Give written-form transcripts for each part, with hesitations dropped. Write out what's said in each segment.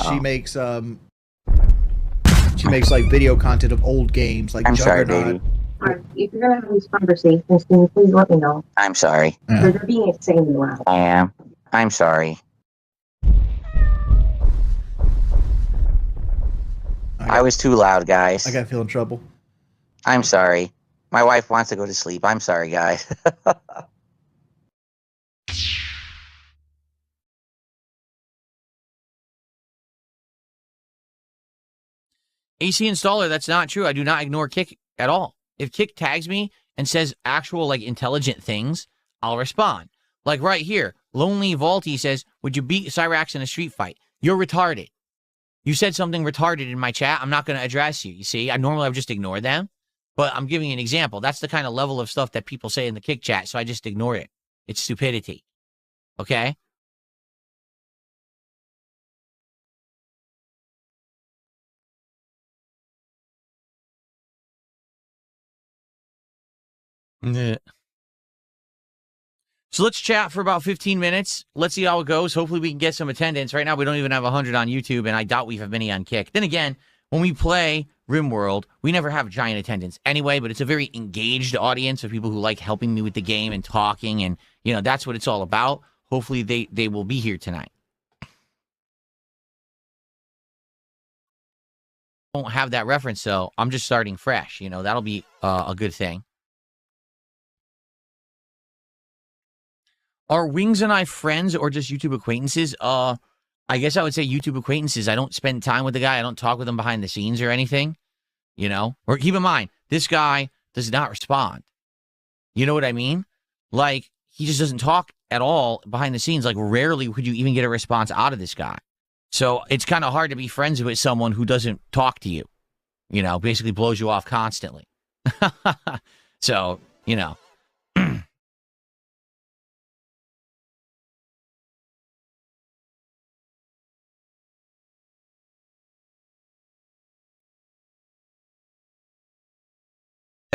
She makes like video content of old games, like I'm sorry, Juggernaut. baby. If you're gonna have these conversations, can you please let me know? I'm sorry. They're being insanely loud. I am. I'm sorry. I was too loud, guys. I gotta feel in trouble. I'm sorry. My wife wants to go to sleep. I'm sorry, guys. AC installer, that's not true. I do not ignore Kick at all. If Kick tags me and says actual, like, intelligent things, I'll respond. Like right here, Lonely Vaulty says, would you beat Cyrax in a street fight? You're retarded. You said something retarded in my chat. I'm not going to address you. You see, I would just ignore them. But I'm giving you an example. That's the kind of level of stuff that people say in the Kick chat, so I just ignore it. It's stupidity. Okay? So let's chat for about 15 minutes. Let's see how it goes. Hopefully we can get some attendance. Right now we don't even have 100 on YouTube, and I doubt we have many on Kick. Then again, when we play RimWorld, we never have giant attendance anyway, but it's a very engaged audience of people who like helping me with the game and talking, and, you know, that's what it's all about. Hopefully they will be here tonight. Don't have that reference, so I'm just starting fresh. You know, that'll be a good thing. Are Wings and I friends or just YouTube acquaintances? I guess I would say YouTube acquaintances. I don't spend time with the guy. I don't talk with him behind the scenes or anything, you know? Or keep in mind, this guy does not respond. You know what I mean? Like, he just doesn't talk at all behind the scenes. Like, rarely could you even get a response out of this guy. So it's kind of hard to be friends with someone who doesn't talk to you, you know, basically blows you off constantly. So, you know.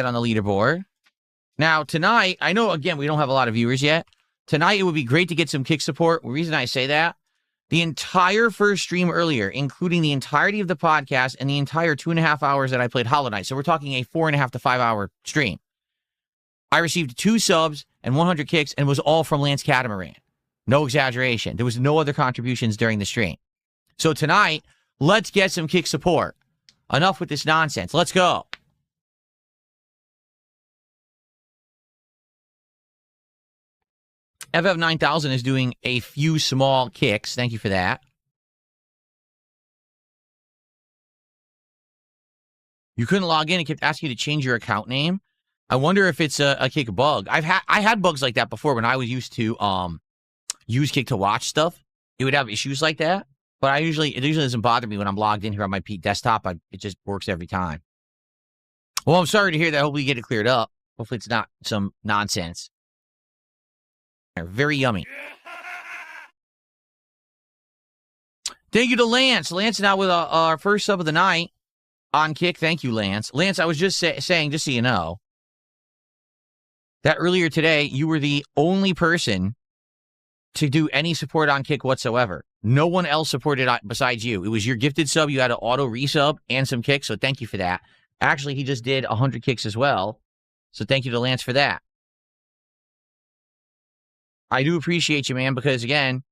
On the leaderboard. Now, tonight, I know, again, we don't have a lot of viewers yet. Tonight, it would be great to get some Kick support. The reason I say that, the entire first stream earlier, including the entirety of the podcast and the entire 2.5 hours that I played Hollow Knight, so we're talking a 4.5 to 5 hour stream, I received 2 subs and 100 kicks, and it was all from Lance Catamaran. No exaggeration. There was no other contributions during the stream. So tonight, let's get some Kick support. Enough with this nonsense. Let's go. FF9000 is doing a few small kicks. Thank you for that. You couldn't log in. It kept asking you to change your account name. I wonder if it's a Kick bug. I had bugs like that before when I was used to use Kick to watch stuff. It would have issues like that. But it usually doesn't bother me when I'm logged in here on my desktop. It just works every time. Well, I'm sorry to hear that. Hopefully you get it cleared up. Hopefully it's not some nonsense. Very yummy. Thank you to Lance. Lance now with our first sub of the night on Kick. Thank you, Lance. Lance, I was just saying, just so you know, that earlier today, you were the only person to do any support on Kick whatsoever. No one else supported besides you. It was your gifted sub. You had an auto resub and some kicks, so thank you for that. Actually, he just did 100 kicks as well, so thank you to Lance for that. I do appreciate you, man, because, again,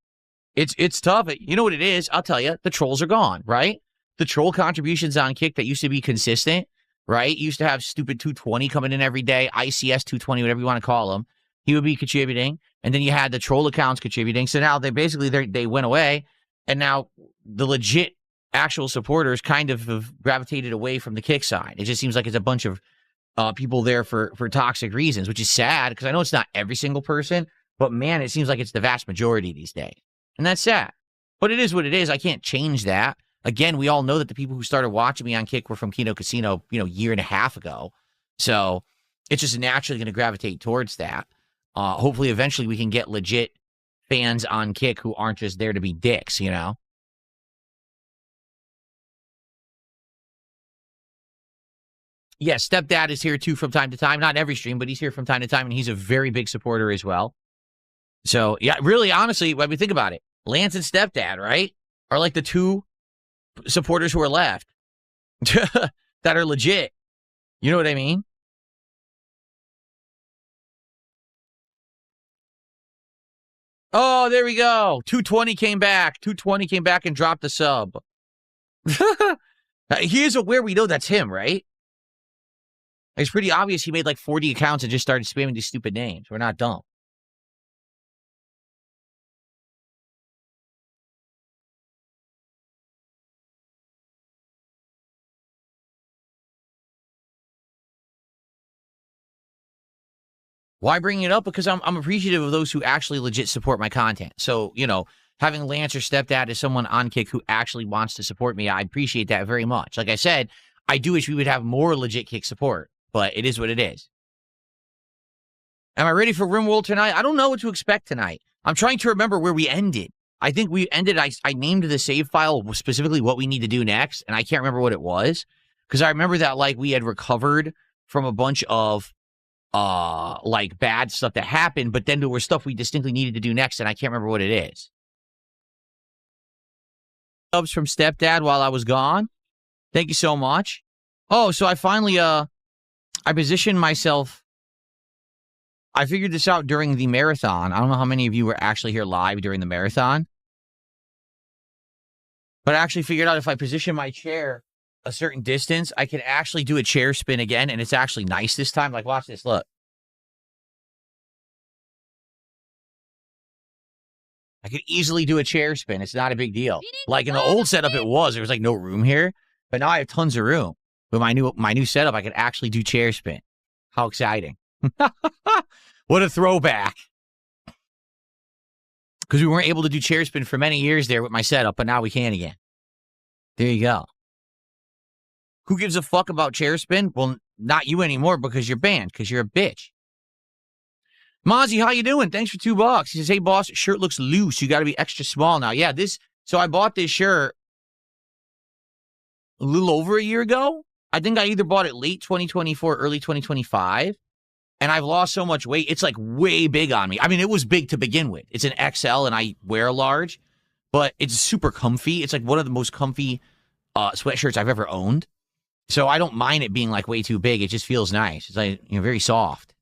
it's tough. You know what it is? I'll tell you. The trolls are gone, right? The troll contributions on Kick that used to be consistent, right? Used to have stupid 220 coming in every day, ICS 220, whatever you want to call them. He would be contributing, and then you had the troll accounts contributing. So now they went away, and now the legit actual supporters kind of have gravitated away from the Kick side. It just seems like it's a bunch of people there for toxic reasons, which is sad because I know it's not every single person. But, man, it seems like it's the vast majority these days. And that's sad. But it is what it is. I can't change that. Again, we all know that the people who started watching me on Kick were from Kino Casino, you know, 1.5 years ago. So it's just naturally going to gravitate towards that. Hopefully, eventually, we can get legit fans on Kick who aren't just there to be dicks, you know? Yes, Stepdad is here, too, from time to time. Not every stream, but he's here from time to time, and he's a very big supporter as well. So, yeah, really, honestly, when we think about it, Lance and Stepdad, right, are like the two supporters who are left that are legit. You know what I mean? Oh, there we go. 220 came back. 220 came back and dropped the sub. Here's where we know that's him, right? It's pretty obvious he made like 40 accounts and just started spamming these stupid names. We're not dumb. Why bring it up? Because I'm appreciative of those who actually legit support my content. So, you know, having Lance or Stepdad as someone on Kick who actually wants to support me, I appreciate that very much. Like I said, I do wish we would have more legit Kick support, but it is what it is. Am I ready for RimWorld tonight? I don't know what to expect tonight. I'm trying to remember where we ended. I think we ended, I named the save file specifically what we need to do next, and I can't remember what it was. Because I remember that, like, we had recovered from a bunch of like bad stuff that happened, but then there was stuff we distinctly needed to do next, and I can't remember what it is. Subs from Stepdad while I was gone. Thank you so much. Oh, so I finally I positioned myself. I figured this out during the marathon. I don't know how many of you were actually here live during the marathon, but I actually figured out if I position my chair a certain distance, I can actually do a chair spin again, and it's actually nice this time. Like, watch this, look. I could easily do a chair spin. It's not a big deal. Like, in the old setup, there was like no room here, but now I have tons of room. With my new setup, I could actually do chair spin. How exciting. What a throwback. Because we weren't able to do chair spin for many years there with my setup, but now we can again. There you go. Who gives a fuck about chair spin? Well, not you anymore because you're banned, because you're a bitch. Mozzie, how you doing? Thanks for $2. He says, hey, boss, shirt looks loose. You got to be extra small now. Yeah, so I bought this shirt a little over a year ago. I think I either bought it late 2024, early 2025, and I've lost so much weight. It's like way big on me. I mean, it was big to begin with. It's an XL, and I wear a large, but it's super comfy. It's like one of the most comfy sweatshirts I've ever owned. So I don't mind it being like way too big. It just feels nice. It's like, very soft.